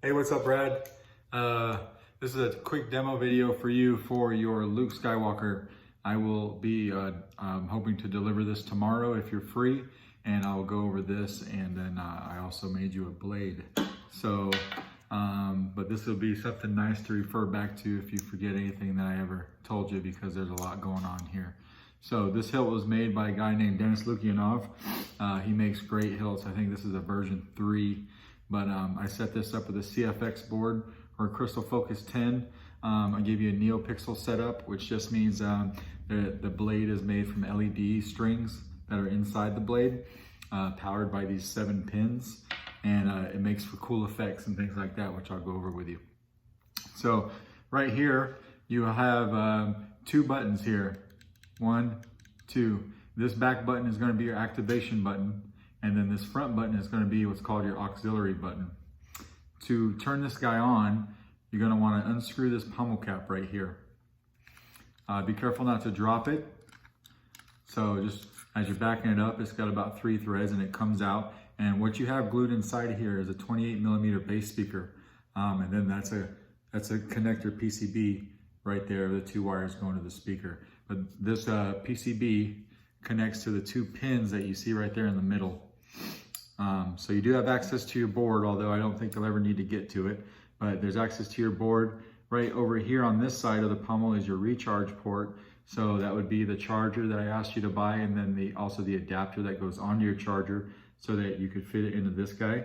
Hey, what's up, Brad? This is a quick demo video for you for your Luke Skywalker. I will be hoping to deliver this tomorrow if you're free, and I'll go over this, and then I also made you a blade. So, but this will be something nice to refer back to if you forget anything that I ever told you, because there's a lot going on here. So this hilt was made by a guy named Dennis Lukianov. He makes great hilts. I think this is a version 3. But I set this up with a CFX board or a Crystal Focus 10. I gave you a neopixel setup, which just means the blade is made from LED strings that are inside the blade, powered by these 7 pins. And it makes for cool effects and things like that, which I'll go over with you. So right here, you have 2 buttons here. 1, 2. This back button is going to be your activation button. And then this front button is going to be what's called your auxiliary button. To turn this guy on, you're going to want to unscrew this pommel cap right here. Be careful not to drop it. So just as you're backing it up, it's got about 3 threads and it comes out. And what you have glued inside here is a 28mm bass speaker. And then that's a connector PCB right there, the 2 wires going to the speaker. But this PCB connects to the 2 pins that you see right there in the middle. So you do have access to your board, although I don't think you'll ever need to get to it, but there's access to your board. Right over here on this side of the pommel is your recharge port. So that would be the charger that I asked you to buy, and then also the adapter that goes onto your charger so that you could fit it into this guy.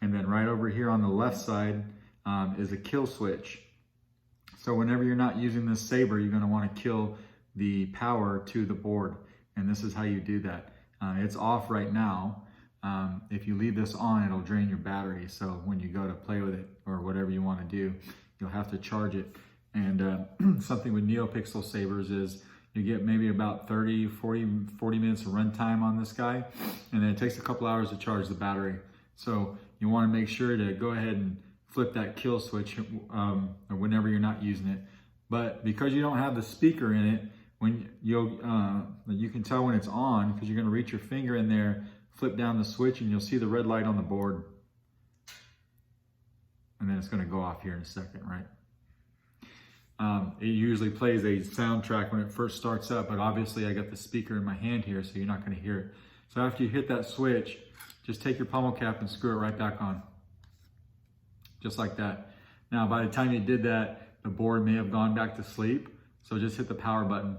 And then right over here on the left side is a kill switch. So whenever you're not using this saber, you're going to want to kill the power to the board. And this is how you do that. It's off right now. If you leave this on, it'll drain your battery. So when you go to play with it or whatever you want to do, you'll have to charge it. And something with NeoPixel sabers is you get maybe about 40 minutes of runtime on this guy. And then it takes a couple hours to charge the battery. So you want to make sure to go ahead and flip that kill switch whenever you're not using it. But because you don't have the speaker in it, when you can tell when it's on, because you're going to reach your finger in there, flip down the switch, and you'll see the red light on the board. And then it's going to go off here in a second, right? It usually plays a soundtrack when it first starts up, but obviously I got the speaker in my hand here, so you're not going to hear it. So after you hit that switch, just take your pommel cap and screw it right back on. Just like that. Now, by the time you did that, the board may have gone back to sleep, so just hit the power button.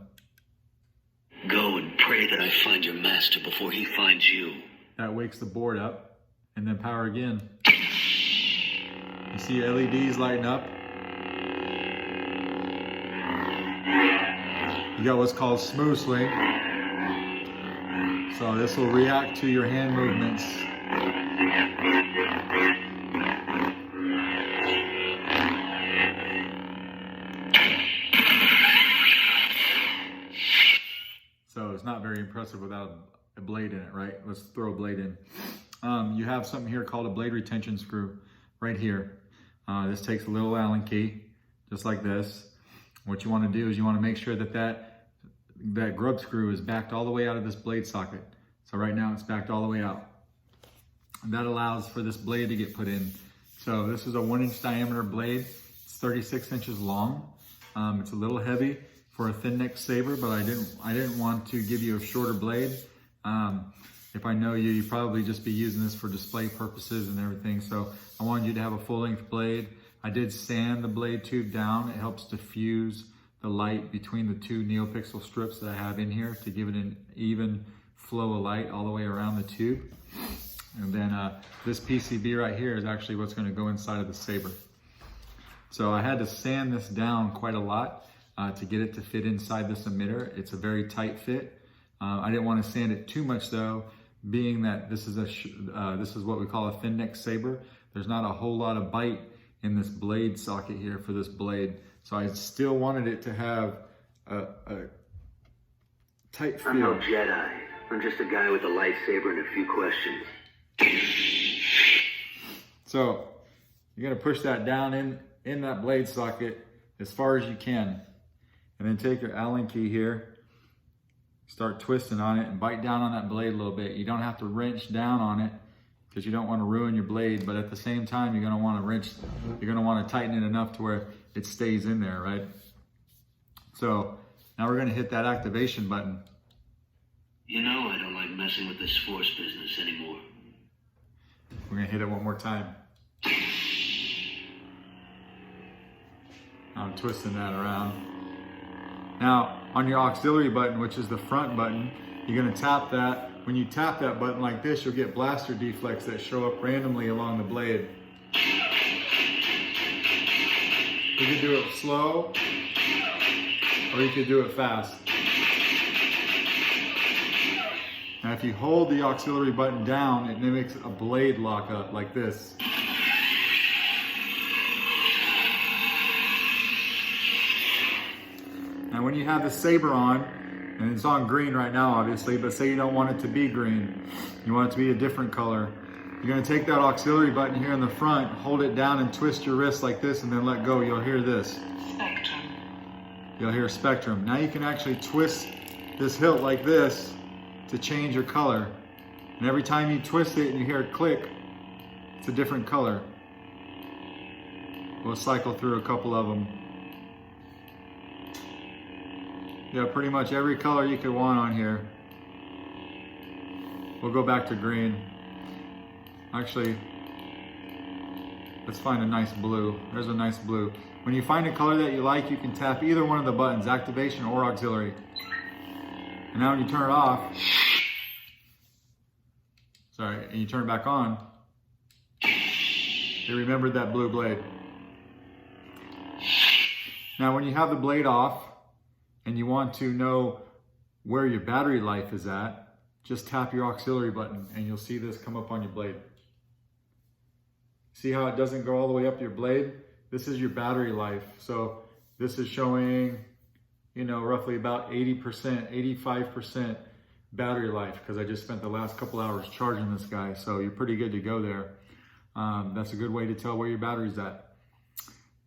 Go and pray that I find your master before he finds you. That wakes the board up, and then power again. You see LEDs lighting up. You got what's called smooth swing. So this will react to your hand movements. So it's not very impressive without a blade in it, right? Let's throw a blade in. You have something here called a blade retention screw right here. This takes a little Allen key, just like this. What you want to do is you want to make sure that grub screw is backed all the way out of this blade socket. So right now it's backed all the way out. And that allows for this blade to get put in. So this is a 1-inch diameter blade. It's 36 inches long. It's a little heavy for a thin neck saber, but I didn't want to give you a shorter blade. If I know you, you'd probably just be using this for display purposes and everything. So I wanted you to have a full length blade. I did sand the blade tube down. It helps diffuse the light between the 2 neopixel strips that I have in here to give it an even flow of light all the way around the tube. And then this PCB right here is actually what's going to go inside of the saber. So I had to sand this down quite a lot to get it to fit inside this emitter. It's a very tight fit. I didn't want to sand it too much though, being that this is what we call a thin neck saber. There's not a whole lot of bite in this blade socket here for this blade. So I still wanted it to have a tight feel. I'm no Jedi. I'm just a guy with a lightsaber and a few questions. So you're gonna push that down in that blade socket as far as you can. And then take your Allen key here, start twisting on it and bite down on that blade a little bit. You don't have to wrench down on it. because you don't want to ruin your blade, but at the same time, you're going to want to wrench, you're going to want to tighten it enough to where it stays in there, right? So now we're going to hit that activation button. You know I don't like messing with this force business anymore. We're going to hit it one more time. I'm twisting that around. Now, on your auxiliary button, which is the front button, you're going to tap that. When you tap that button like this, you'll get blaster deflects that show up randomly along the blade. You can do it slow, or you could do it fast. Now, if you hold the auxiliary button down, it mimics a blade lockup like this. Now, when you have the saber on, and it's on green right now, obviously, but say you don't want it to be green, you want it to be a different color, you're going to take that auxiliary button here in the front, hold it down and twist your wrist like this, and then let go. You'll hear this. Spectrum. You'll hear spectrum. Now you can actually twist this hilt like this to change your color. And every time you twist it and you hear it click, it's a different color. We'll cycle through a couple of them. Yeah, pretty much every color you could want on here. We'll go back to green. Actually, let's find a nice blue. There's a nice blue. When you find a color that you like, you can tap either one of the buttons, activation or auxiliary. And now when you turn it off, and you turn it back on, it remembered that blue blade. Now when you have the blade off and you want to know where your battery life is at, just tap your auxiliary button and you'll see this come up on your blade. See how it doesn't go all the way up your blade? This is your battery life. So this is showing, you know, roughly about 80%, 85% battery life, because I just spent the last couple hours charging this guy. So you're pretty good to go there. That's a good way to tell where your battery's at.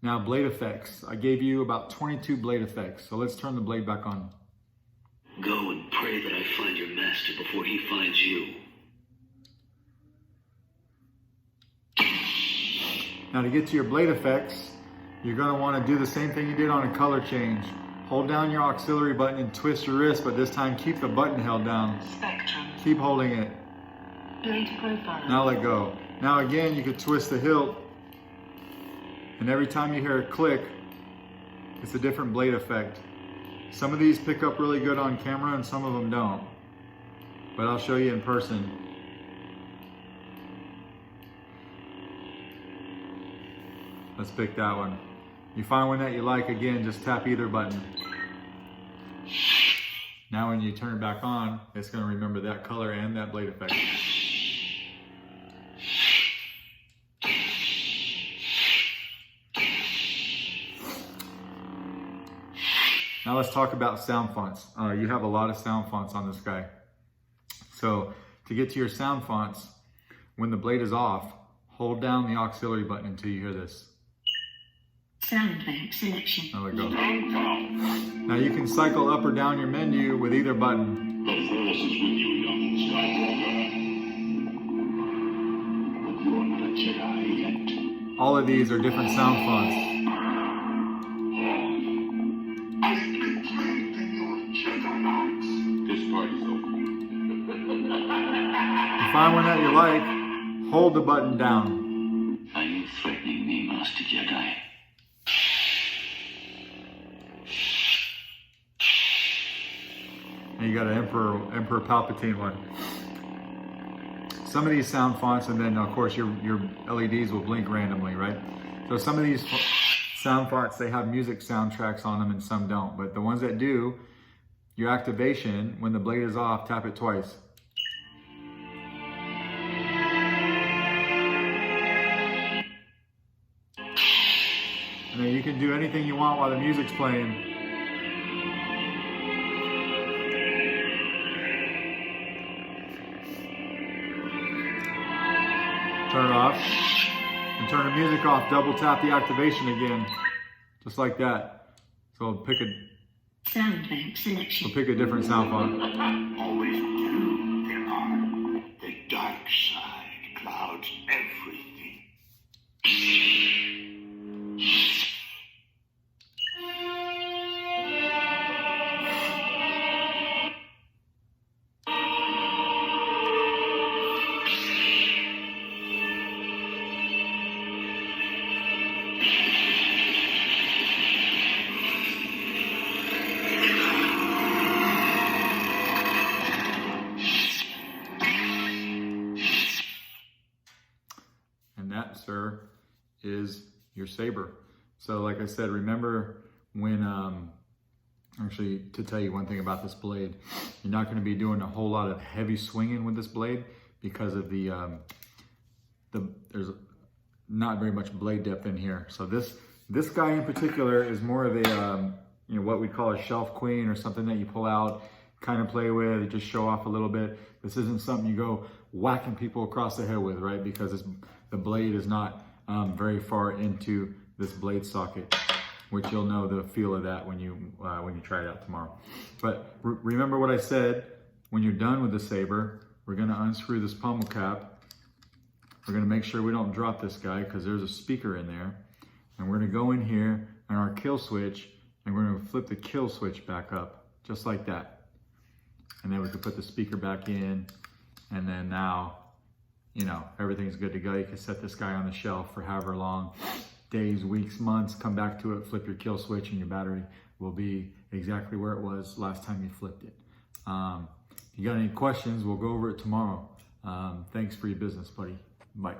Now, blade effects. I gave you about 22 blade effects. So let's turn the blade back on. Go and pray that I find your master before he finds you. Now to get to your blade effects, you're going to want to do the same thing you did on a color change. Hold down your auxiliary button and twist your wrist, but this time keep the button held down. Spectrum. Keep holding it. Blade profile. Now let go. Now again, you could twist the hilt, and every time you hear it click, it's a different blade effect. Some of these pick up really good on camera and some of them don't. But I'll show you in person. Let's pick that one. You find one that you like, again, just tap either button. Now when you turn it back on, it's going to remember that color and that blade effect. Now let's talk about sound fonts. You have a lot of sound fonts on this guy. So to get to your sound fonts, when the blade is off, hold down the auxiliary button until you hear this. Sound bank selection. There we go. Now you can cycle up or down your menu with either button. The Force is with you, young Skywalker. But you're not a Jedi yet. All of these are different sound fonts. I've been trained in your Jedi knights. This party's over. You find one that you like, hold the button down. Are you threatening me, Master Jedi? And you got an Emperor Palpatine one. Some of these sound fonts, and then of course your LEDs will blink randomly, right? So some of these sound fonts, they have music soundtracks on them and some don't. But the ones that do, your activation, when the blade is off, tap it twice. And then you can do anything you want while the music's playing. Turn it off. And turn the music off, double tap the activation again. Just like that. So pick Sound bank selection. a different sound font. Always you, Jedi. The dark side, Cloud. And that, sir, is your saber. So like I said, remember when, actually to tell you one thing about this blade, you're not gonna be doing a whole lot of heavy swinging with this blade because of there's not very much blade depth in here. So this guy in particular is more of a, you know, what we call a shelf queen, or something that you pull out, kind of play with, just show off a little bit. This isn't something you go whacking people across the head with, right? Because the blade is not very far into this blade socket, which you'll know the feel of that when you try it out tomorrow. But remember what I said, when you're done with the saber, we're gonna unscrew this pommel cap. We're gonna make sure we don't drop this guy because there's a speaker in there. And we're gonna go in here on our kill switch, and we're gonna flip the kill switch back up, just like that. And then we can put the speaker back in, and then now, you know, everything's good to go. You can set this guy on the shelf for however long, days, weeks, months, come back to it, flip your kill switch, and your battery will be exactly where it was last time you flipped it. If you got any questions, we'll go over it tomorrow. Thanks for your business, buddy. Bye.